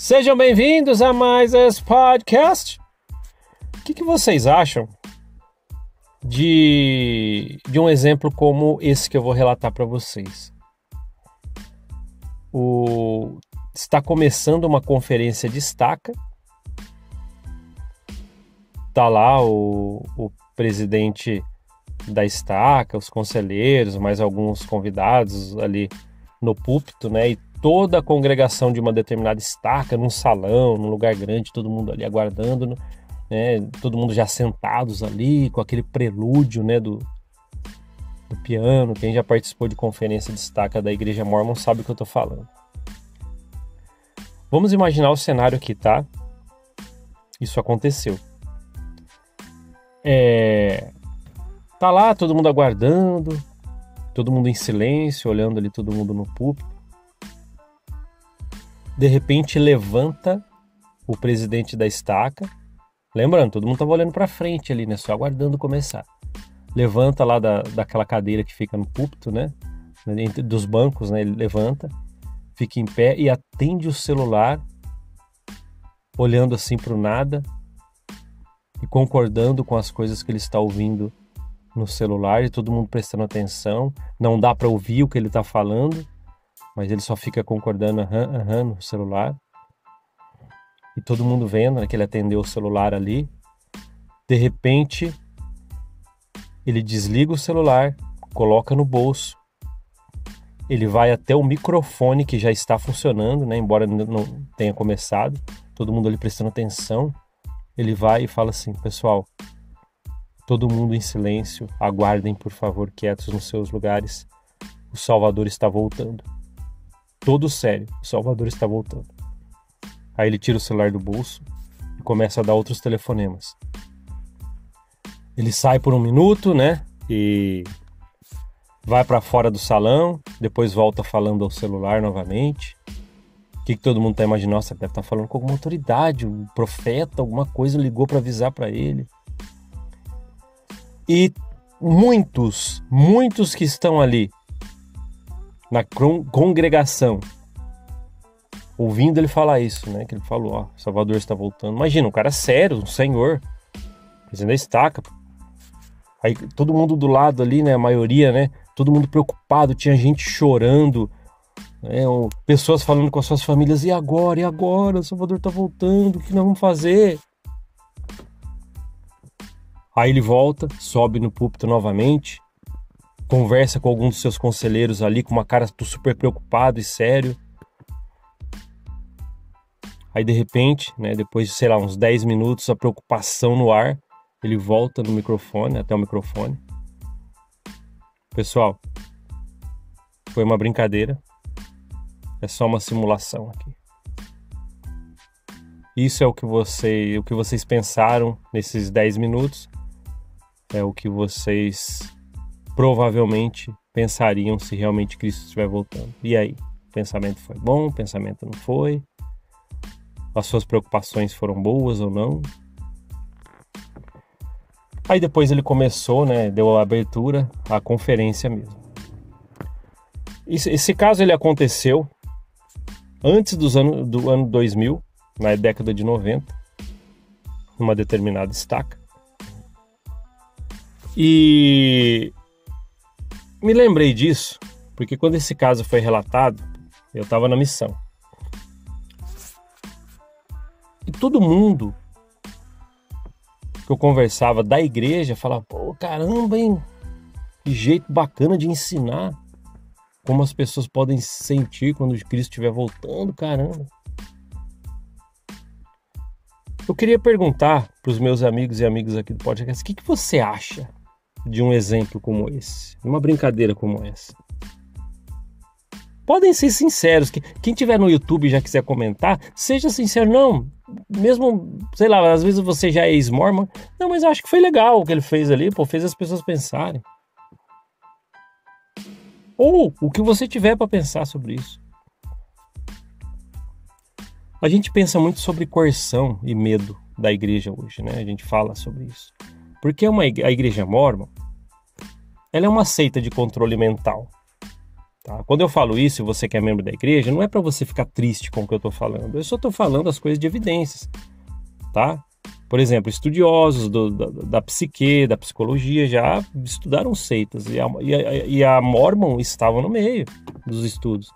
Sejam bem-vindos a mais esse podcast. O que vocês acham de um exemplo como esse que eu vou relatar para vocês? Está começando uma conferência de estaca. Está lá o presidente da estaca, os conselheiros, mais alguns convidados ali no púlpito, né? E toda a congregação de uma determinada estaca, num salão, num lugar grande, todo mundo ali aguardando, né? Todo mundo já sentados ali, com aquele prelúdio, né, do piano. Quem já participou de conferência de estaca da Igreja Mórmon sabe o que eu tô falando. Vamos imaginar o cenário aqui, tá? Isso aconteceu. Tá lá todo mundo aguardando, todo mundo em silêncio, olhando ali todo mundo no púlpito. De repente levanta o presidente da estaca. Lembrando, todo mundo estava olhando para frente ali, né? Só aguardando começar. Levanta lá daquela cadeira que fica no púlpito, né? Dos bancos, né? Ele levanta, fica em pé e atende o celular, olhando assim para o nada e concordando com as coisas que ele está ouvindo no celular, e todo mundo prestando atenção. Não dá para ouvir o que ele está falando, mas ele só fica concordando no celular. E todo mundo vendo, né, que ele atendeu o celular ali. De repente, ele desliga o celular, coloca no bolso. Ele vai até o microfone que já está funcionando, né, embora não tenha começado. Todo mundo ali prestando atenção. Ele vai e fala assim: pessoal, todo mundo em silêncio, aguardem por favor quietos nos seus lugares. O Salvador está voltando. Todo sério, o Salvador está voltando. Aí ele tira o celular do bolso e começa a dar outros telefonemas. Ele sai por um minuto, né? E vai para fora do salão, depois volta falando ao celular novamente. O que todo mundo tá imaginando? Nossa, deve estar falando com alguma autoridade, um profeta, alguma coisa ligou para avisar para ele. E muitos que estão ali na congregação, ouvindo ele falar isso, né? Que ele falou, ó, Salvador está voltando. Imagina, um cara sério, um senhor, presidente da estaca. Aí todo mundo do lado ali, né? A maioria, né? Todo mundo preocupado, tinha gente chorando, né? Pessoas falando com as suas famílias: e agora? E agora? O Salvador está voltando, o que nós vamos fazer? Aí ele volta, sobe no púlpito novamente, conversa com alguns dos seus conselheiros ali, com uma cara super preocupado e sério. Aí de repente, né, depois de, sei lá, uns 10 minutos, a preocupação no ar, ele volta no microfone, até o microfone. Pessoal, foi uma brincadeira. É só uma simulação aqui. Isso é o que vocês pensaram nesses 10 minutos. É o que vocês provavelmente pensariam se realmente Cristo estiver voltando. E aí? O pensamento foi bom? O pensamento não foi? As suas preocupações foram boas ou não? Aí depois ele começou, né? Deu a abertura à conferência mesmo. Esse caso ele aconteceu antes do ano 2000, na década de 90, numa determinada estaca. E me lembrei disso porque quando esse caso foi relatado, eu estava na missão. E todo mundo que eu conversava da igreja falava: pô, caramba, hein? Que jeito bacana de ensinar como as pessoas podem se sentir quando Cristo estiver voltando, caramba. Eu queria perguntar para os meus amigos e amigas aqui do podcast: o que você acha de um exemplo como esse? Uma brincadeira como essa? Podem ser sinceros. Quem tiver no YouTube e já quiser comentar, seja sincero. Não, mesmo, sei lá, às vezes você já é ex-mormon. Não, mas eu acho que foi legal o que ele fez ali, pô, fez as pessoas pensarem. Ou o que você tiver para pensar sobre isso. A gente pensa muito sobre coerção e medo da igreja hoje, né? A gente fala sobre isso. Porque a igreja mórmon, ela é uma seita de controle mental. Tá? Quando eu falo isso e você que é membro da igreja, não é para você ficar triste com o que eu estou falando. Eu só estou falando as coisas de evidências, tá? Por exemplo, estudiosos da psique, da psicologia já estudaram seitas e a Mormon estava no meio dos estudos.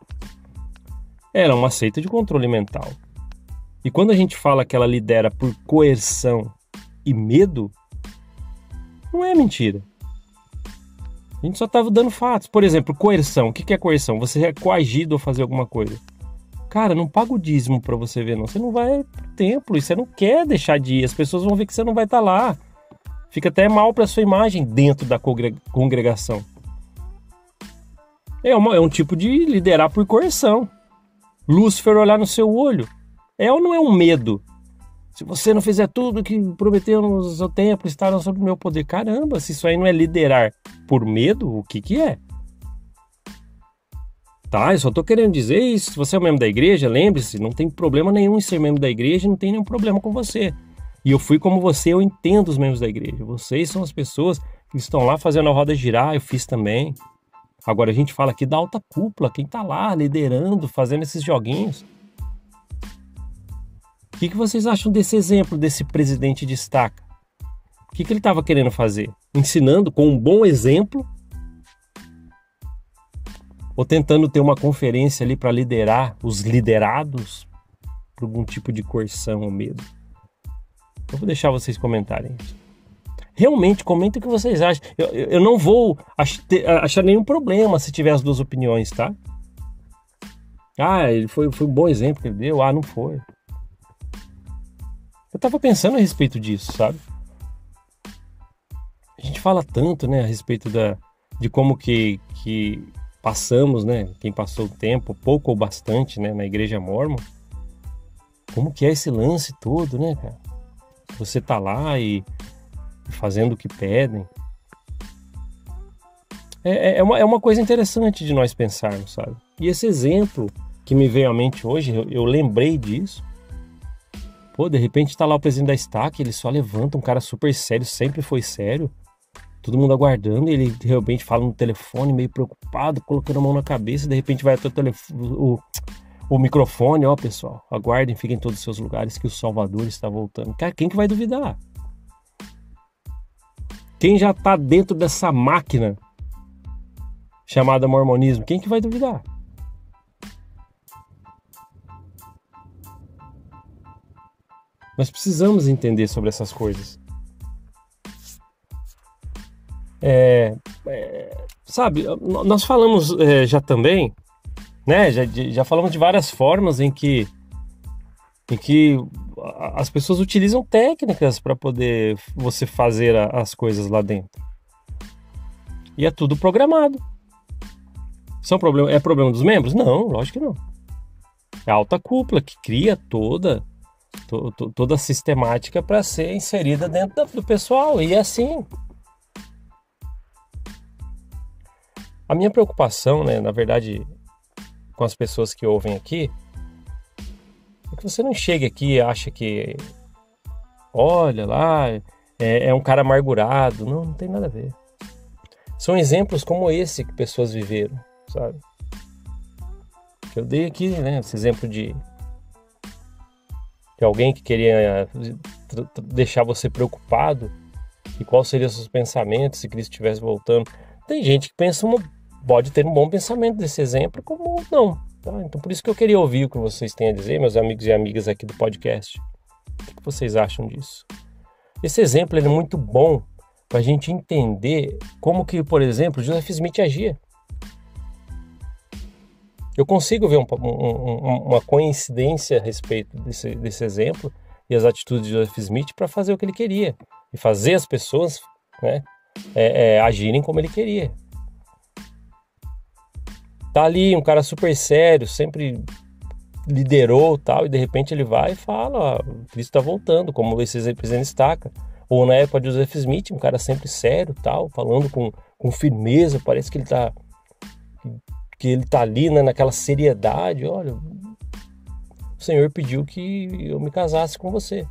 Era uma seita de controle mental. E quando a gente fala que ela lidera por coerção e medo, não é mentira. A gente só estava dando fatos. Por exemplo, coerção. O que é coerção? Você é coagido a fazer alguma coisa. Cara, não paga o dízimo pra você ver, não. Você não vai pro templo e você não quer deixar de ir. As pessoas vão ver que você não vai estar lá. Fica até mal pra sua imagem dentro da congregação. É um tipo de liderar por coerção. Lúcifer olhar no seu olho. É ou não é um medo? Se você não fizer tudo que prometeu no seu templo, estarão sob o meu poder. Caramba, se isso aí não é liderar por medo, o que é? Tá, eu só tô querendo dizer isso. Se você é um membro da igreja, lembre-se, não tem problema nenhum em ser membro da igreja, não tem nenhum problema com você. E eu fui como você, eu entendo os membros da igreja. Vocês são as pessoas que estão lá fazendo a roda girar, eu fiz também. Agora a gente fala aqui da alta cúpula, quem tá lá liderando, fazendo esses joguinhos. O que vocês acham desse exemplo, desse presidente de estaca? O que ele estava querendo fazer? Ensinando com um bom exemplo? Ou tentando ter uma conferência ali para liderar os liderados por algum tipo de coerção ou medo? Eu vou deixar vocês comentarem isso. Realmente, comentem o que vocês acham. Eu não vou achar nenhum problema se tiver as duas opiniões, tá? Ah, ele foi um bom exemplo que ele deu. Ah, não foi. Eu tava pensando a respeito disso, sabe? A gente fala tanto, né, a respeito de como que passamos, né, quem passou o tempo, pouco ou bastante, né, na igreja mórmon. Como que é esse lance todo, né, cara? Você tá lá e fazendo o que pedem. É uma coisa interessante de nós pensarmos, sabe? E esse exemplo que me veio à mente hoje, eu lembrei disso. Pô, de repente tá lá o presidente da estaca, ele só levanta, um cara super sério, sempre foi sério. Todo mundo aguardando, e ele realmente fala no telefone, meio preocupado, colocando a mão na cabeça, de repente vai até o microfone, ó pessoal, aguardem, fiquem em todos os seus lugares que o Salvador está voltando. Cara, quem que vai duvidar? Quem já tá dentro dessa máquina chamada mormonismo, quem que vai duvidar? Nós precisamos entender sobre essas coisas. Sabe, nós falamos já também, né? Já falamos de várias formas em que as pessoas utilizam técnicas para poder você fazer as coisas lá dentro. E é tudo programado. É problema dos membros? Não, lógico que não. É a alta cúpula que cria toda a sistemática para ser inserida dentro do pessoal. E é assim. A minha preocupação, né, na verdade, com as pessoas que ouvem aqui, é que você não chegue aqui e acha que, olha lá, é um cara amargurado. Não tem nada a ver. São exemplos como esse que pessoas viveram, sabe? Eu dei aqui, né, esse exemplo de alguém que queria deixar você preocupado e quais seriam os seus pensamentos se Cristo estivesse voltando. Tem gente que pode ter um bom pensamento desse exemplo, como não. Tá? Então por isso que eu queria ouvir o que vocês têm a dizer, meus amigos e amigas aqui do podcast. O que vocês acham disso? Esse exemplo é muito bom para a gente entender como que, por exemplo, Joseph Smith agia. Eu consigo ver uma coincidência a respeito desse exemplo e as atitudes de Joseph Smith para fazer o que ele queria e fazer as pessoas, né, agirem como ele queria. Tá ali um cara super sério, sempre liderou tal, e de repente ele vai e fala, Cristo está voltando, como esse presidente estaca. Ou na época de Joseph Smith, um cara sempre sério tal, falando com firmeza, parece que ele tá ali, né, naquela seriedade. Olha, o Senhor pediu que eu me casasse com você,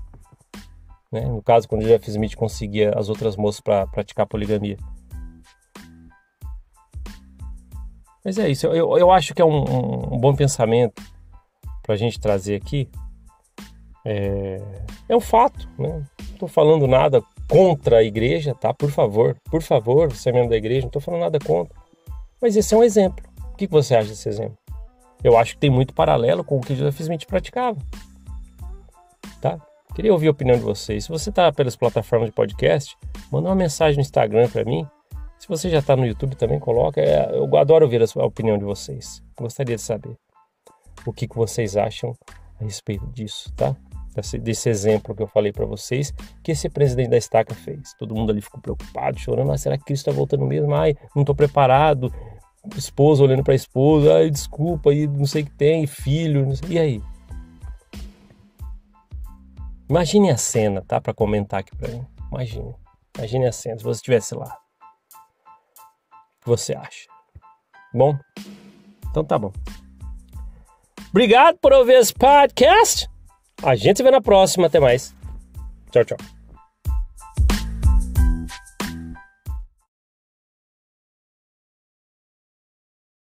né? No caso, quando Joseph Smith conseguia as outras moças para praticar poligamia. Mas é isso, eu acho que é um bom pensamento pra gente trazer aqui. É um fato, né? Não tô falando nada contra a igreja, tá? Por favor, você é membro da igreja, não tô falando nada contra. Mas esse é um exemplo. O que você acha desse exemplo? Eu acho que tem muito paralelo com o que Joseph Smith praticava, tá? Queria ouvir a opinião de vocês. Se você tá pelas plataformas de podcast, manda uma mensagem no Instagram pra mim. Se você já tá no YouTube também, coloca. Eu adoro ouvir a opinião de vocês. Gostaria de saber o que vocês acham a respeito disso, tá? Desse exemplo que eu falei para vocês, que esse presidente da estaca fez. Todo mundo ali ficou preocupado, chorando. Será que Cristo está voltando mesmo? Ai, não estou preparado. Esposa olhando para a esposa. Ai, desculpa, aí não sei o que tem. Filho, não sei. E aí? Imagine a cena, tá? Para comentar aqui para mim. Imagine a cena, se você estivesse lá. O que você acha? Bom? Então tá bom. Obrigado por ouvir esse podcast. A gente se vê na próxima. Até mais. Tchau, tchau.